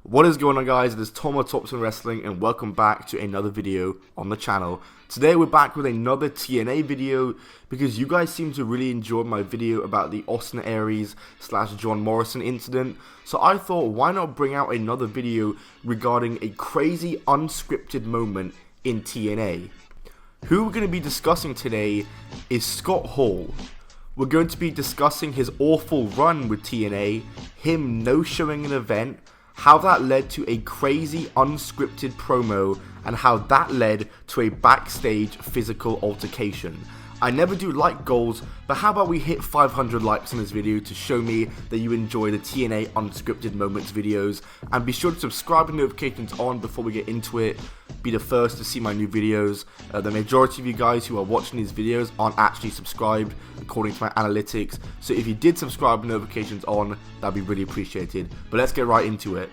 What is going on, guys? It is Tomo Thompson Wrestling and welcome back to another video on the channel. Today we're back with another TNA video because you guys seem to really enjoy my video about the Austin Aries / John Morrison incident. So I thought, why not bring out another video regarding a crazy unscripted moment in TNA. Who we're going to be discussing today is Scott Hall. We're going to be discussing his awful run with TNA, him no-showing an event, how that led to a crazy unscripted promo, and how that led to a backstage physical altercation. I never do like goals, but how about we hit 500 likes on this video to show me that you enjoy the TNA unscripted moments videos, and be sure to subscribe and notifications on before we get into it. Be the first to see my new videos. The majority of you guys who are watching these videos aren't actually subscribed according to my analytics, so if you did subscribe and notifications on, that'd be really appreciated. But let's get right into it.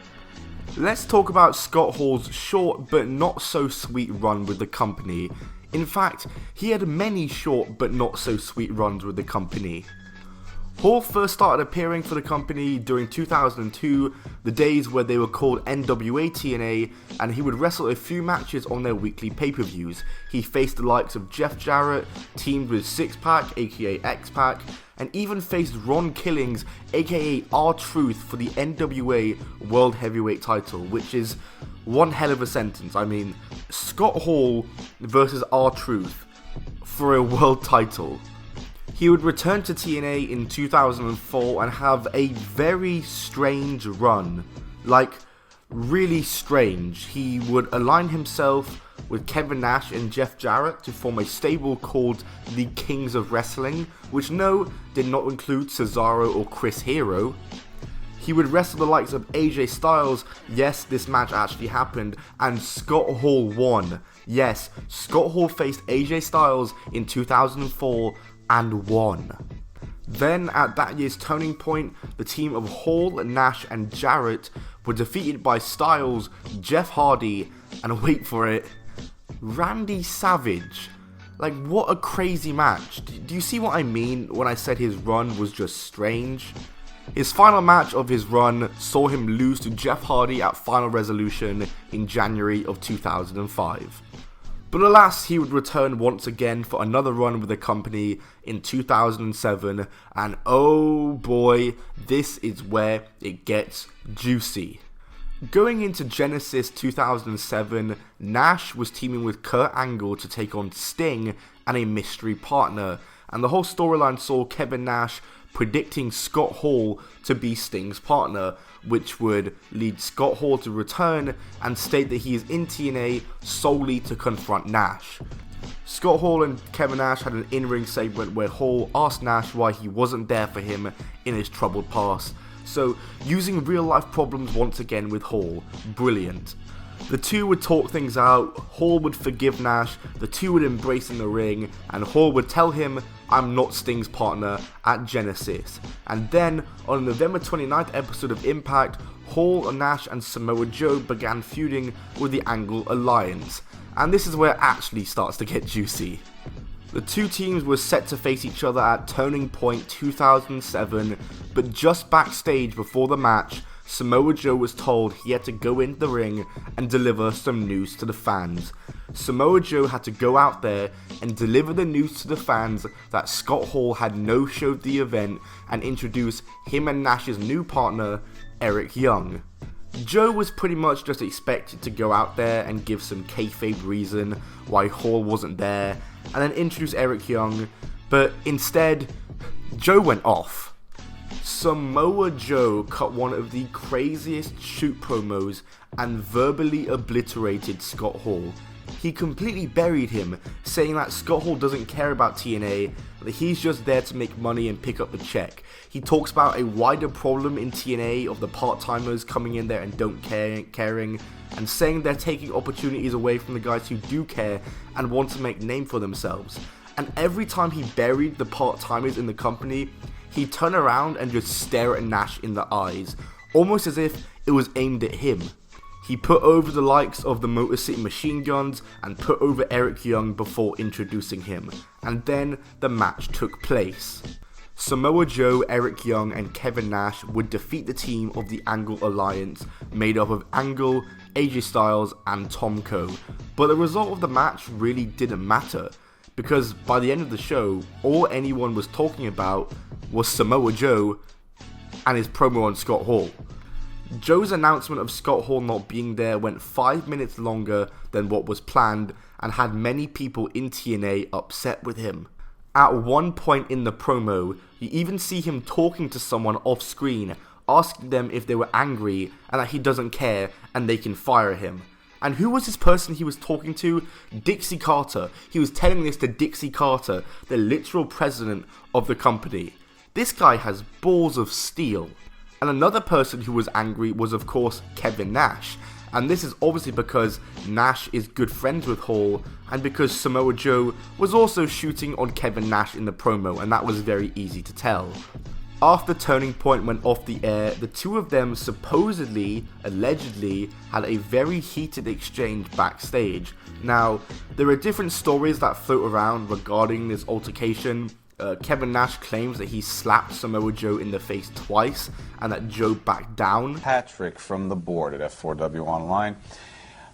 Let's talk about Scott Hall's short but not so sweet run with the company. In fact, he had many short but not so sweet runs with the company. Hall first started appearing for the company during 2002, the days where they were called NWA TNA, and he would wrestle a few matches on their weekly pay-per-views. He faced the likes of Jeff Jarrett, teamed with Six Pac, aka X Pac, and even faced Ron Killings, aka R-Truth, for the NWA World Heavyweight title, which is one hell of a sentence. I mean, Scott Hall versus R-Truth for a world title. He would return to TNA in 2004 and have a very strange run. Like, really strange. He would align himself with Kevin Nash and Jeff Jarrett to form a stable called the Kings of Wrestling, which did not include Cesaro or Chris Hero. He would wrestle the likes of AJ Styles. Yes, this match actually happened, and Scott Hall won. Yes, Scott Hall faced AJ Styles in 2004 and won. Then, at that year's turning point, the team of Hall, Nash, and Jarrett were defeated by Styles, Jeff Hardy, and wait for it, Randy Savage. Like, what a crazy match. Do you see what I mean when I said his run was just strange? His final match of his run saw him lose to Jeff Hardy at Final Resolution in January of 2005. But alas, he would return once again for another run with the company in 2007, and oh boy, this is where it gets juicy. Going into Genesis 2007, Nash was teaming with Kurt Angle to take on Sting and a mystery partner, and the whole storyline saw Kevin Nash predicting Scott Hall to be Sting's partner, which would lead Scott Hall to return and state that he is in TNA solely to confront Nash. Scott Hall and Kevin Nash had an in-ring segment where Hall asked Nash why he wasn't there for him in his troubled past. So, using real-life problems once again with Hall. Brilliant. The two would talk things out, Hall would forgive Nash, the two would embrace in the ring, and Hall would tell him, "I'm not Sting's partner," at Genesis. And then, on the November 29th episode of Impact, Hall, Nash, and Samoa Joe began feuding with the Angle Alliance. And this is where it actually starts to get juicy. The two teams were set to face each other at Turning Point 2007, but just backstage before the match, Samoa Joe was told he had to go into the ring and deliver some news to the fans. Samoa Joe had to go out there and deliver the news to the fans that Scott Hall had no-showed the event and introduce him and Nash's new partner, Eric Young. Joe was pretty much just expected to go out there and give some kayfabe reason why Hall wasn't there, and then introduce Eric Young, but instead, Joe went off. Samoa Joe cut one of the craziest shoot promos and verbally obliterated Scott Hall. He completely buried him, saying that Scott Hall doesn't care about TNA, that he's just there to make money and pick up the check. He talks about a wider problem in TNA of the part-timers coming in there and don't caring, and saying they're taking opportunities away from the guys who do care and want to make name for themselves. And every time he buried the part-timers in the company, he'd turn around and just stare at Nash in the eyes, almost as if it was aimed at him. He put over the likes of the Motor City Machine Guns and put over Eric Young before introducing him, and then the match took place. Samoa Joe, Eric Young, and Kevin Nash would defeat the team of the Angle Alliance, made up of Angle, AJ Styles, and Tomko. But the result of the match really didn't matter, because by the end of the show, all anyone was talking about was Samoa Joe and his promo on Scott Hall. Joe's announcement of Scott Hall not being there went 5 minutes longer than what was planned and had many people in TNA upset with him. At one point in the promo, you even see him talking to someone off screen, asking them if they were angry and that he doesn't care and they can fire him. And who was this person he was talking to? Dixie Carter. He was telling this to Dixie Carter, the literal president of the company. This guy has balls of steel. And another person who was angry was, of course, Kevin Nash. And this is obviously because Nash is good friends with Hall, and because Samoa Joe was also shooting on Kevin Nash in the promo, and that was very easy to tell. After Turning Point went off the air, the two of them supposedly, allegedly, had a very heated exchange backstage. Now, there are different stories that float around regarding this altercation. Kevin Nash claims that he slapped Samoa Joe in the face twice and that Joe backed down. Patrick from the board at F4W Online.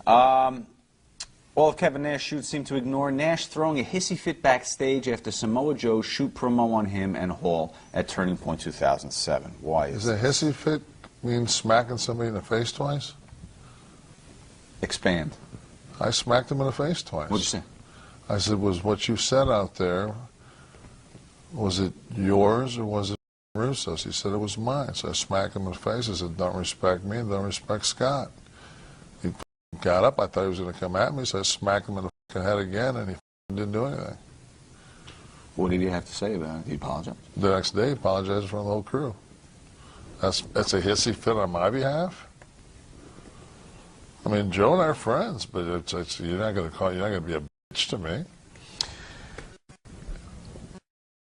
All of Kevin Nash's shoots seem to ignore Nash throwing a hissy fit backstage after Samoa Joe shoot promo on him and Hall at Turning Point 2007. Why is a hissy fit mean smacking somebody in the face twice? Expand. I smacked him in the face twice. What'd you say? I said, was what you said out there, was it yours or was it Russo's? He said it was mine. So I smacked him in the face. I said, don't respect me and don't respect Scott. He got up. I thought he was going to come at me, so I smacked him in the head again, and he didn't do anything. What did he have to say about it? Did he apologize? The next day, he apologized in front of the whole crew. That's a hissy fit on my behalf. I mean, Joe and I are friends, but you're not going to be a bitch to me.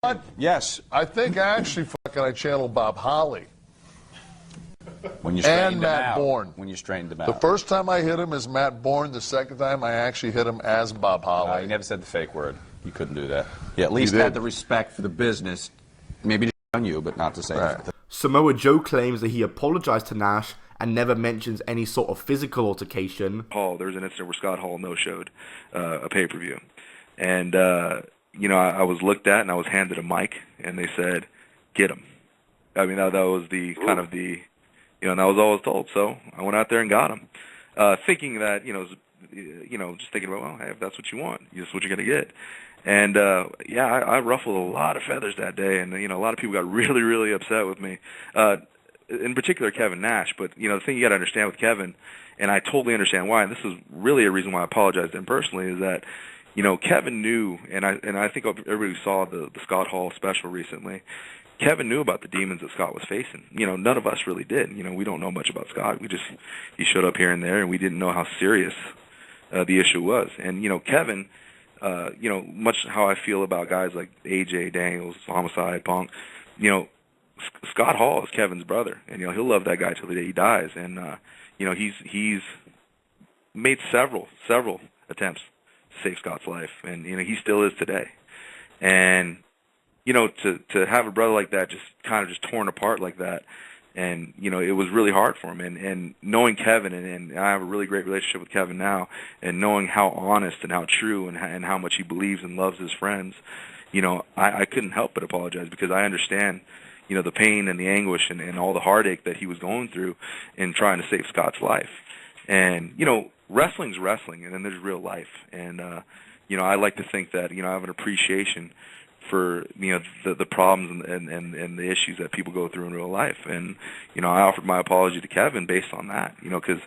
But yes. I think actually I channeled Bob Holly. When you straightened and Matt Bourne. When you straightened him out. The first time I hit him as Matt Bourne. The second time I actually hit him as Bob Holly. You never said the fake word. You couldn't do that. You at least had the respect for the business. Maybe on you, but not to say that. Samoa Joe claims that he apologized to Nash and never mentions any sort of physical altercation. There was an incident where Scott Hall no-showed a pay-per-view. And, I was looked at and I was handed a mic, and they said, get him. I mean, that was the kind of the, and that was all I was told. So I went out there and got him, thinking that, just thinking about, well, hey, if that's what you want, this is what you're going to get. And, I ruffled a lot of feathers that day, and, a lot of people got really, really upset with me, in particular Kevin Nash. But, the thing you got to understand with Kevin, and I totally understand why, and this is really a reason why I apologized to him personally, is that, Kevin knew, and I think everybody saw the Scott Hall special recently, Kevin knew about the demons that Scott was facing. None of us really did. We don't know much about Scott. He showed up here and there, and we didn't know how serious the issue was. And, Kevin, much how I feel about guys like AJ, Daniels, Homicide, Punk, Scott Hall is Kevin's brother, and, he'll love that guy till the day he dies. And, he's made several attempts to save Scott's life, and, he still is today. And, to have a brother like that just torn apart like that, and, it was really hard for him. And knowing Kevin, and I have a really great relationship with Kevin now, and knowing how honest and how true and how much he believes and loves his friends, I couldn't help but apologize, because I understand, the pain and the anguish and all the heartache that he was going through in trying to save Scott's life. And, wrestling's wrestling, and then there's real life. And, I like to think that, I have an appreciation for, the problems and the issues that people go through in real life. And, I offered my apology to Kevin based on that, because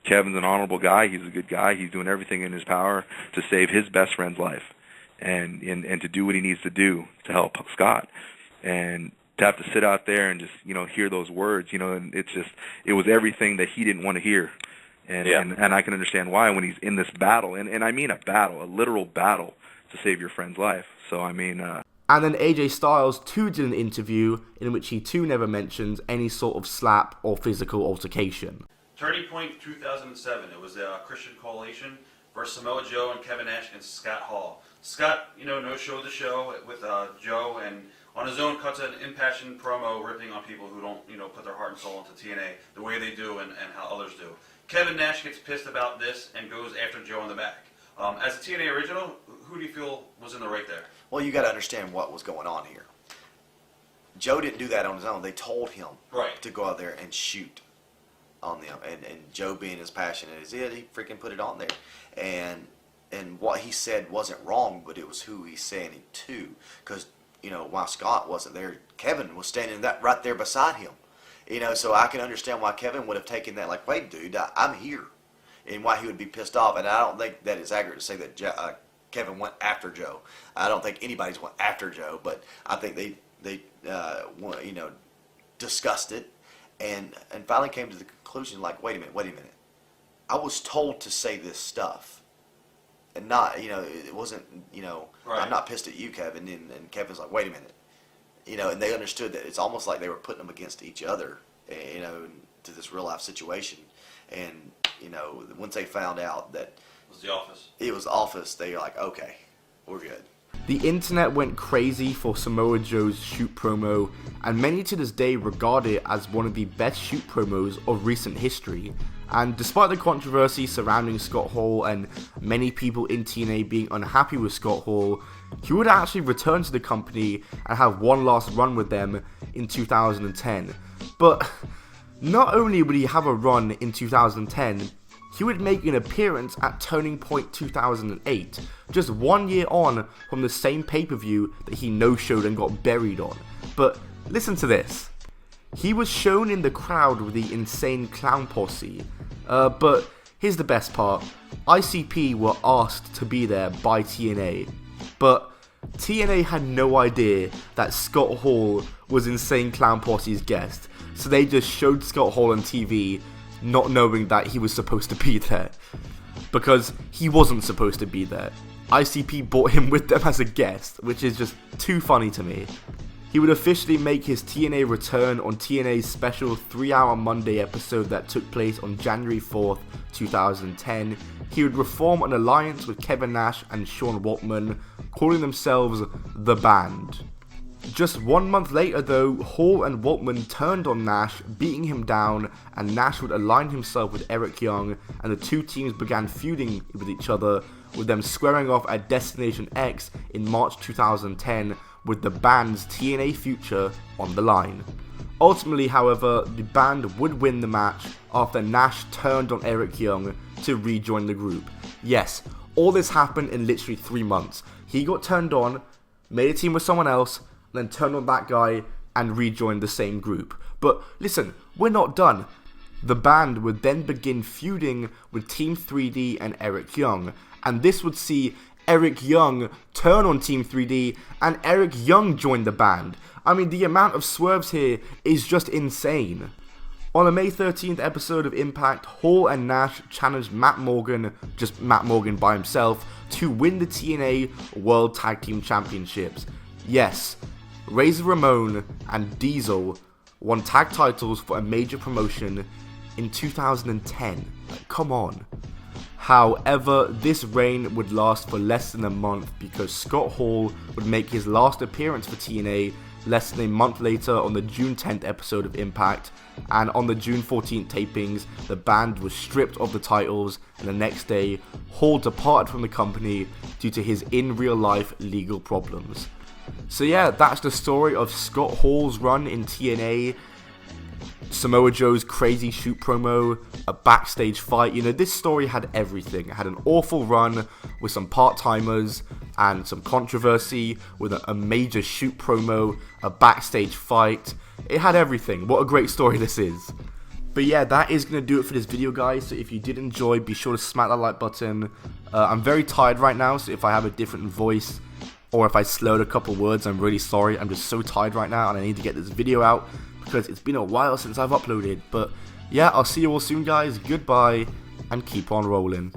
Kevin's an honorable guy. He's a good guy. He's doing everything in his power to save his best friend's life and to do what he needs to do to help Scott. And to have to sit out there and just, hear those words, and it was everything that he didn't want to hear. And I can understand why when he's in this battle, and I mean a battle, a literal battle to save your friend's life. So, I mean... And then AJ Styles too did an interview in which he too never mentions any sort of slap or physical altercation. Turning Point 2007, it was a Christian Coalition versus Samoa Joe and Kevin Nash against Scott Hall. Scott, no-showed the show with Joe, and on his own cuts an impassioned promo ripping on people who don't, put their heart and soul into TNA the way they do and how others do. Kevin Nash gets pissed about this and goes after Joe in the back. As a TNA original, who do you feel was in the right there? Well, you got to understand what was going on here. Joe didn't do that on his own. They told him to go out there and shoot on them. And Joe, being as passionate as he freaking put it on there. And what he said wasn't wrong, but it was who he's saying it to. Because, while Scott wasn't there, Kevin was standing right there beside him. So I can understand why Kevin would have taken that, like, wait, dude, I'm here. And why he would be pissed off. And I don't think that it's accurate to say that Kevin went after Joe. I don't think anybody's went after Joe, but I think they discussed it and finally came to the conclusion, like, wait a minute. I was told to say this stuff. And not, it wasn't, I'm not pissed at you, Kevin. And Kevin's like, wait a minute. And they understood that it's almost like they were putting them against each other, to this real life situation. And, once they found out that it was the office, they were like, okay, we're good. The internet went crazy for Samoa Joe's shoot promo, and many to this day regard it as one of the best shoot promos of recent history. And despite the controversy surrounding Scott Hall and many people in TNA being unhappy with Scott Hall, he would actually return to the company and have one last run with them in 2010. But not only would he have a run in 2010, he would make an appearance at Turning Point 2008, just 1 year on from the same pay-per-view that he no-showed and got buried on. But listen to this. He was shown in the crowd with the Insane Clown Posse, but here's the best part. ICP were asked to be there by TNA, but TNA had no idea that Scott Hall was Insane Clown Posse's guest, so they just showed Scott Hall on TV, not knowing that he was supposed to be there, because he wasn't supposed to be there. ICP brought him with them as a guest, which is just too funny to me. He would officially make his TNA return on TNA's special 3-hour Monday episode that took place on January 4th, 2010. He would reform an alliance with Kevin Nash and Sean Waltman, calling themselves The Band. Just 1 month later though, Hall and Waltman turned on Nash, beating him down, and Nash would align himself with Eric Young, and the two teams began feuding with each other, with them squaring off at Destination X in March 2010, with the band's TNA future on the line. Ultimately, however, the band would win the match after Nash turned on Eric Young to rejoin the group. Yes, all this happened in literally 3 months. He got turned on, made a team with someone else, then turned on that guy and rejoined the same group. But listen, we're not done. The band would then begin feuding with Team 3D and Eric Young, and this would see Eric Young turn on Team 3D and Eric Young join the band. I mean, the amount of swerves here is just insane. On a May 13th episode of Impact, Hall and Nash challenged Matt Morgan, just Matt Morgan by himself, to win the TNA World Tag Team Championships. Yes, Razor Ramon and Diesel won tag titles for a major promotion in 2010. Like, come on. However, this reign would last for less than a month because Scott Hall would make his last appearance for TNA less than a month later on the June 10th episode of Impact, and on the June 14th tapings, the band was stripped of the titles, and the next day, Hall departed from the company due to his in real life legal problems. So yeah, that's the story of Scott Hall's run in TNA, Samoa Joe's crazy shoot promo, a backstage fight. This story had everything. It had an awful run with some part-timers and some controversy with a major shoot promo, a backstage fight. It had everything. What a great story this is. But yeah, that is going to do it for this video, guys. So if you did enjoy, be sure to smack that like button. I'm very tired right now, so if I have a different voice or if I slowed a couple words, I'm really sorry. I'm just so tired right now and I need to get this video out because it's been a while since I've uploaded. But yeah, I'll see you all soon, guys. Goodbye and keep on rolling.